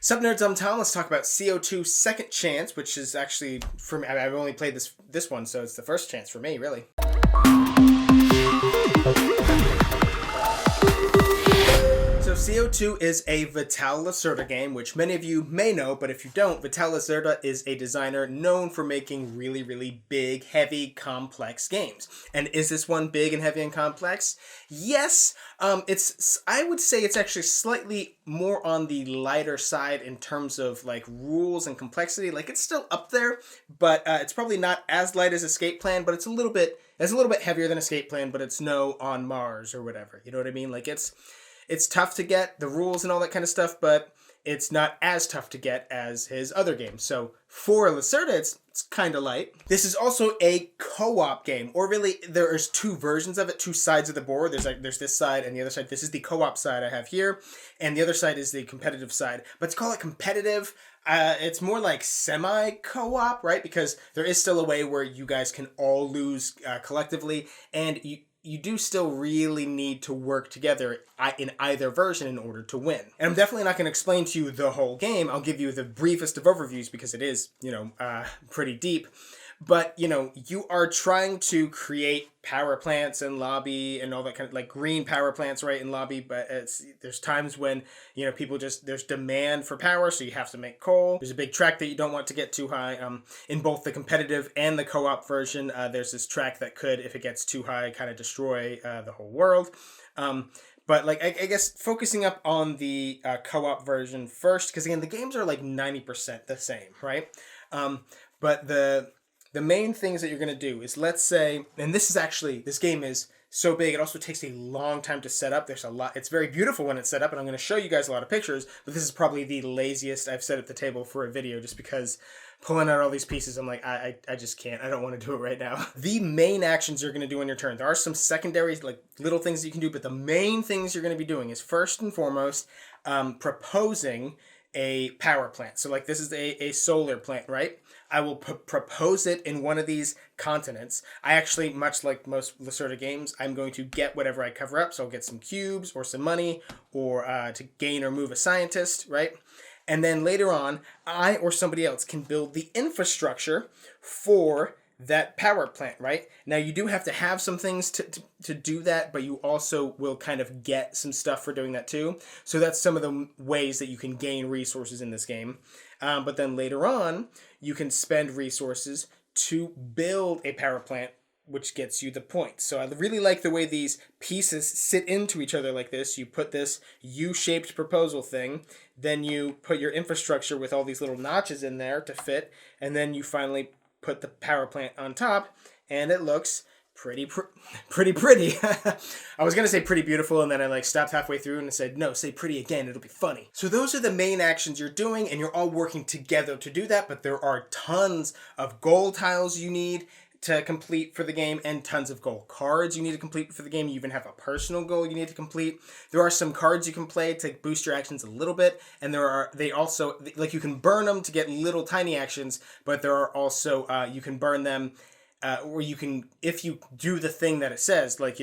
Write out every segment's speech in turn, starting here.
Sup nerds, I'm Tom. Let's talk about CO2 Second Chance, which is actually, for me, I've only played this one, so it's the first chance for me, really. So CO2 is a Vital Lacerda game, which many of you may know, but if you don't, Vital Lacerda is a designer known for making really, really big, heavy, complex games. And is this one big and heavy and complex? Yes. I would say it's actually slightly more on the lighter side in terms of like rules and complexity. Like it's still up there, but it's probably not as light as Escape Plan, but it's a little bit heavier than Escape Plan, but it's no On Mars or whatever. You know what I mean? Like it's tough to get the rules and all that kind of stuff, but it's not as tough to get as his other games. So for Lacerda, it's kind of light. This is also a co-op game, or really there's two versions of it, two sides of the board. There's this side and the other side. This is the co-op side I have here, and the other side is the competitive side. But to call it competitive, it's more like semi-co-op, right? Because there is still a way where you guys can all lose collectively, and you do still really need to work together in either version in order to win. And I'm definitely not going to explain to you the whole game. I'll give you the briefest of overviews because it is, pretty deep. But, you are trying to create power plants and lobby and all that kind of like green power plants, right, in lobby. But there's times when, there's demand for power, so you have to make coal. There's a big track that you don't want to get too high. In both the competitive and the co-op version, there's this track that could, if it gets too high, kind of destroy the whole world. But I guess focusing up on the co-op version first, because again, the games are like 90% the same, right? But the main things that you're going to do is, let's say, and this game is so big, it also takes a long time to set up. There's a lot. It's very beautiful when it's set up, and I'm going to show you guys a lot of pictures, but this is probably the laziest I've set at the table for a video, just because pulling out all these pieces, I'm like, I just can't. I don't want to do it right now. The main actions you're going to do on your turn, there are some secondaries, like little things that you can do, but the main things you're going to be doing is, first and foremost, proposing a power plant. So like this is a solar plant, right? I will propose it in one of these continents. I actually, much like most Lacerda games, I'm going to get whatever I cover up. So I'll get some cubes or some money or to gain or move a scientist, right? And then later on, I or somebody else can build the infrastructure for that power plant, right? Now you do have to have some things to do that, but you also will kind of get some stuff for doing that too. So that's some of the ways that you can gain resources in this game. But then later on, you can spend resources to build a power plant, which gets you the points. So I really like the way these pieces sit into each other like this. You put this U-shaped proposal thing, then you put your infrastructure with all these little notches in there to fit, and then you finally put the power plant on top, and it looks pretty. I was going to say pretty beautiful, and then I stopped halfway through and I said, no, say pretty again, it'll be funny. So those are the main actions you're doing, and you're all working together to do that, but there are tons of goal tiles you need to complete for the game, and tons of goal cards you need to complete for the game. You even have a personal goal you need to complete. There are some cards you can play to boost your actions a little bit, and they also, like, you can burn them to get little tiny actions, but there are also, you can burn them, or you can, if you do the thing that it says, like,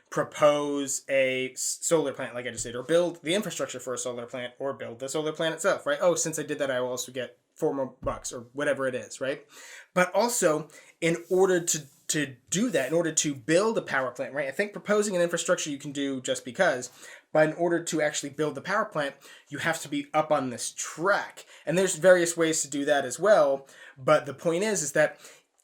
propose a solar plant, like I just said, or build the infrastructure for a solar plant, or build the solar plant itself, right? Oh, since I did that, I will also get $4 more, or whatever it is, right? But also, in order to do that, in order to build a power plant, right? I think proposing an infrastructure you can do just because, but in order to actually build the power plant, you have to be up on this track. And there's various ways to do that as well, but the point is that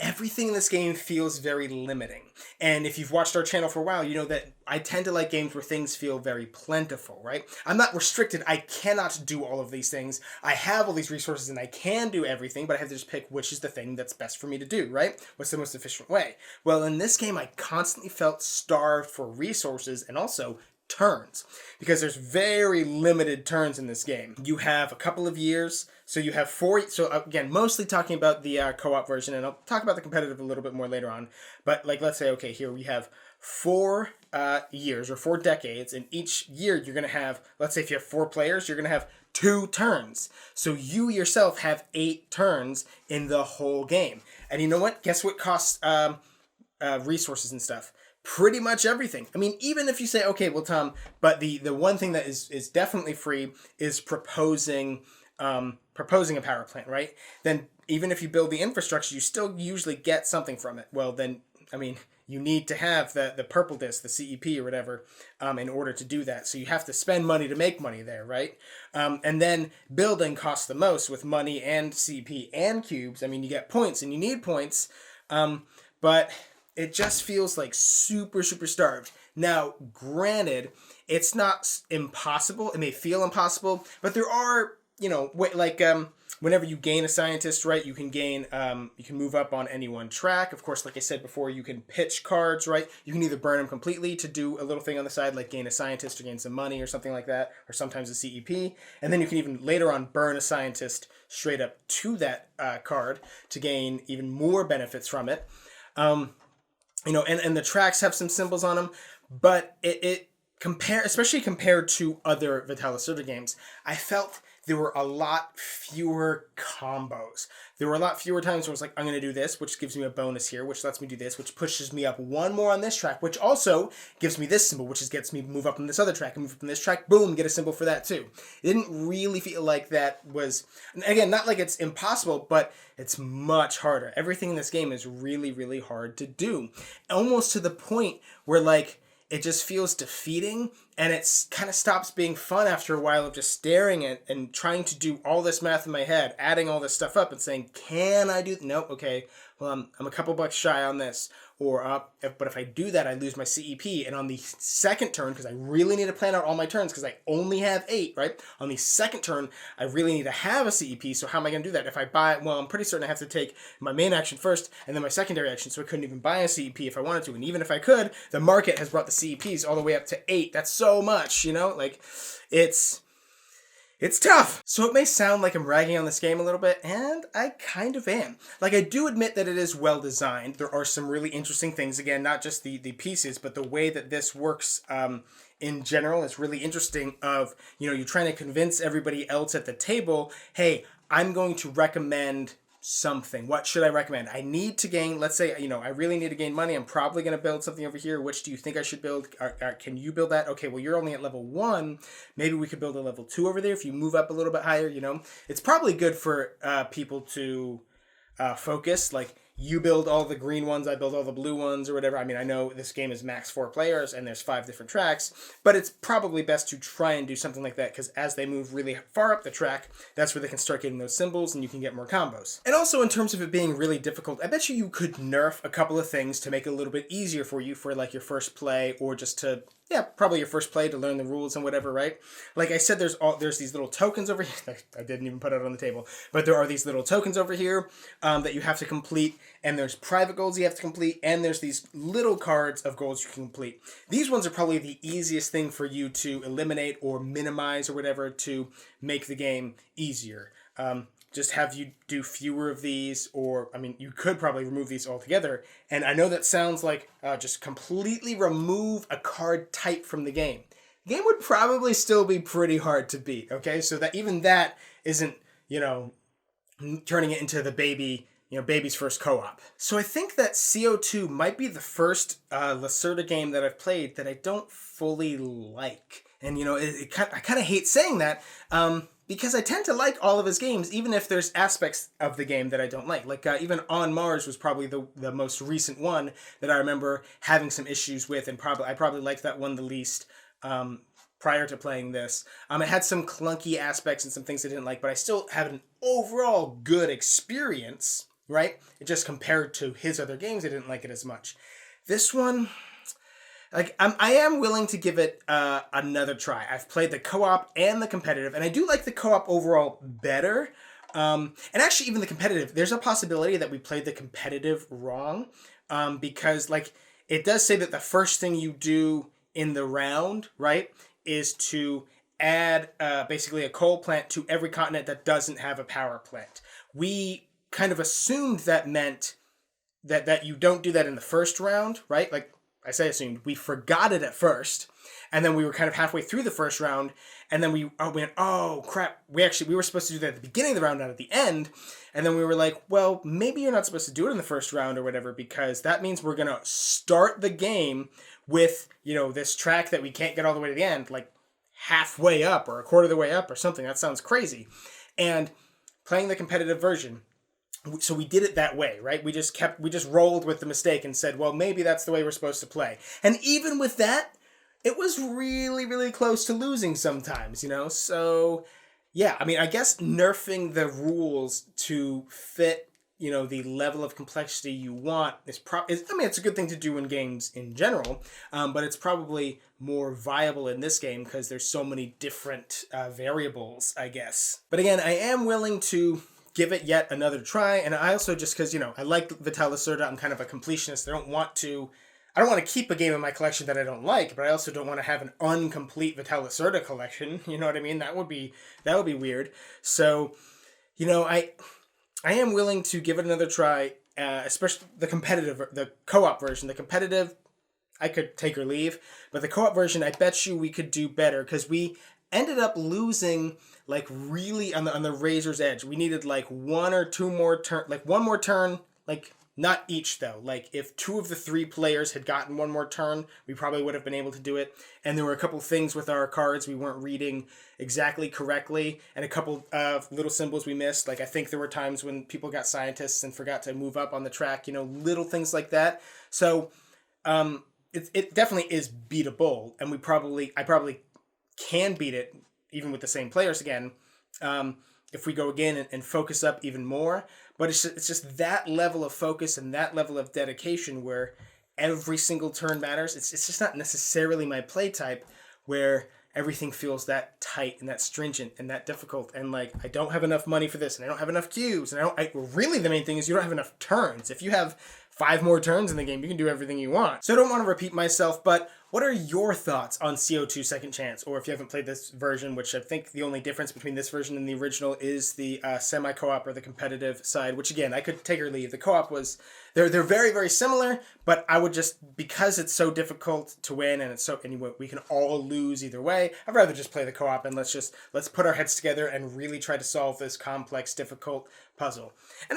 everything in this game feels very limiting. And if you've watched our channel for a while, you know that I tend to like games where things feel very plentiful, right? I'm not restricted. I cannot do all of these things. I have all these resources and I can do everything, but I have to just pick which is the thing that's best for me to do, right? What's the most efficient way? Well, in this game, I constantly felt starved for resources and also turns, because there's very limited turns in this game. You have a couple of years, so you have 4, so again, mostly talking about the co-op version, and I'll talk about the competitive a little bit more later on, but let's say, okay, here we have 4 years or 4 decades, and each year you're going to have, let's say if you have 4 players, you're going to have 2 turns. So you yourself have 8 turns in the whole game. And you know what? Guess what costs resources and stuff? Pretty much everything. I mean, even if you say, okay, well, Tom, but the one thing that is definitely free is proposing proposing a power plant, right? Then even if you build the infrastructure, you still usually get something from it. Well, then, I mean, you need to have the purple disk, the CEP or whatever, in order to do that. So you have to spend money to make money there, right? And then building costs the most with money and CEP and cubes. I mean, you get points and you need points, but it just feels like super, super starved. Now, granted, it's not impossible. It may feel impossible, but there are, whenever you gain a scientist, right, you can move up on any one track. Of course, like I said before, you can pitch cards, right? You can either burn them completely to do a little thing on the side, like gain a scientist or gain some money or something like that, or sometimes a CEP. And then you can even later on burn a scientist straight up to that card to gain even more benefits from it. And the tracks have some symbols on them, but especially compared to other Vitalis games, I felt there were a lot fewer combos. There were a lot fewer times where I was like, I'm going to do this, which gives me a bonus here, which lets me do this, which pushes me up one more on this track, which also gives me this symbol, which gets me to move up on this other track, and move up on this track, boom, get a symbol for that too. It didn't really feel like that was, again, not like it's impossible, but it's much harder. Everything in this game is really, really hard to do. Almost to the point where, like, it just feels defeating, and it kind of stops being fun after a while of just staring at and trying to do all this math in my head, adding all this stuff up and saying, can I do, nope, okay, well, I'm a couple bucks shy on this, or but if I do that, I lose my CEP, and on the second turn, because I really need to plan out all my turns, because I only have 8, right? On the second turn, I really need to have a CEP, so how am I going to do that? If I buy, well, I'm pretty certain I have to take my main action first, and then my secondary action, so I couldn't even buy a CEP if I wanted to, and even if I could, the market has brought the CEPs all the way up to 8. That's so much, like, it's tough. So it may sound like I'm ragging on this game a little bit, and I kind of am. Like, I do admit that it is well designed. There are some really interesting things. Again, not just the pieces, but the way that this works in general is really interesting of, you're trying to convince everybody else at the table, hey, I'm going to recommend something. What should I recommend? I need to gain, let's say, I really need to gain money. I'm probably going to build something over here. Which do you think I should build? Can you build that? Okay, well, you're only at level 1. Maybe we could build a level 2 over there if you move up a little bit higher, It's probably good for people to focus, like, you build all the green ones, I build all the blue ones, or whatever. I mean, I know this game is max 4 players, and there's 5 different tracks, but it's probably best to try and do something like that, because as they move really far up the track, that's where they can start getting those symbols, and you can get more combos. And also, in terms of it being really difficult, I bet you could nerf a couple of things to make it a little bit easier for you for, like, your first play, or just to, probably your first play to learn the rules and whatever, right? Like I said, there's these little tokens over here. I didn't even put it on the table, but there are these little tokens over here that you have to complete, and there's private goals you have to complete, and there's these little cards of goals you can complete. These ones are probably the easiest thing for you to eliminate or minimize or whatever to make the game easier. Just have you do fewer of these, or, I mean, you could probably remove these altogether. And I know that sounds like just completely remove a card type from the game. The game would probably still be pretty hard to beat, okay? So that even that isn't, turning it into the baby's first co-op. So I think that CO2 might be the first Lacerda game that I've played that I don't fully like. And, I kind of hate saying that, because I tend to like all of his games, even if there's aspects of the game that I don't like. Like, even On Mars was probably the most recent one that I remember having some issues with, and I probably liked that one the least prior to playing this. It had some clunky aspects and some things I didn't like, but I still had an overall good experience, right? It just compared to his other games, I didn't like it as much. This one, like, I am willing to give it another try. I've played the co-op and the competitive, and I do like the co-op overall better. And actually, even the competitive, there's a possibility that we played the competitive wrong, because, like, it does say that the first thing you do in the round, right, is to add basically a coal plant to every continent that doesn't have a power plant. We kind of assumed that meant that you don't do that in the first round, right? Like, I say assumed, we forgot it at first, and then we were kind of halfway through the first round, and then we went, oh crap, we were supposed to do that at the beginning of the round, not at the end, and then we were like, well, maybe you're not supposed to do it in the first round or whatever, because that means we're going to start the game with, this track that we can't get all the way to the end, like halfway up or a quarter of the way up or something. That sounds crazy. And playing the competitive version, so we did it that way, right? We just rolled with the mistake and said, well, maybe that's the way we're supposed to play. And even with that, it was really, really close to losing sometimes, you know? So, yeah, I mean, I guess nerfing the rules to fit, you know, the level of complexity you want it's a good thing to do in games in general, but it's probably more viable in this game because there's so many different variables, I guess. But again, I am willing to give it yet another try, and I also, just because, you know, I like Vital Lacerda, I'm kind of a completionist. I don't want to keep a game in my collection that I don't like, but I also don't want to have an incomplete Vital Lacerda collection. You know what I mean? That would be weird. So, you know, I am willing to give it another try, especially the co-op version. The competitive, I could take or leave, but the co-op version, I bet you we could do better, because we ended up losing like really on the razor's edge. We needed like one more turn, like not each though. Like if 2 of the 3 players had gotten one more turn, we probably would have been able to do it. And there were a couple things with our cards we weren't reading exactly correctly, and a couple of little symbols we missed. Like I think there were times when people got scientists and forgot to move up on the track, you know, little things like that. So it definitely is beatable, and I probably can beat it even with the same players again, if we go again and focus up even more. But it's just that level of focus and that level of dedication where every single turn matters. It's just not necessarily my play type, where everything feels that tight and that stringent and that difficult, and like I don't have enough money for this, and I don't have enough cubes, and really the main thing is you don't have enough turns. If you have 5 more turns in the game, you can do everything you want. So I don't want to repeat myself, but what are your thoughts on CO2 Second Chance? Or if you haven't played this version, which I think the only difference between this version and the original is the semi-co-op or the competitive side, which again, I could take or leave. The co-op was, they're very, very similar, but I would just, because it's so difficult to win and we can all lose either way, I'd rather just play the co-op and let's put our heads together and really try to solve this complex, difficult puzzle.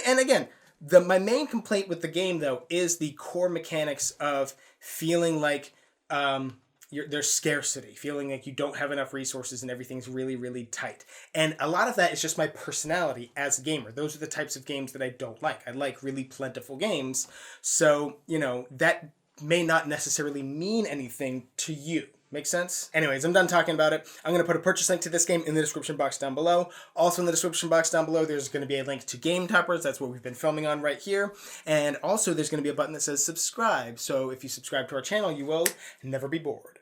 And again, my main complaint with the game, though, is the core mechanics of feeling like there's scarcity, feeling like you don't have enough resources and everything's really, really tight. And a lot of that is just my personality as a gamer. Those are the types of games that I don't like. I like really plentiful games. So, you know, that may not necessarily mean anything to you. Make sense? Anyways, I'm done talking about it. I'm going to put a purchase link to this game in the description box down below. Also in the description box down below, there's going to be a link to Game Toppers. That's what we've been filming on right here. And also there's going to be a button that says subscribe. So if you subscribe to our channel, you will never be bored.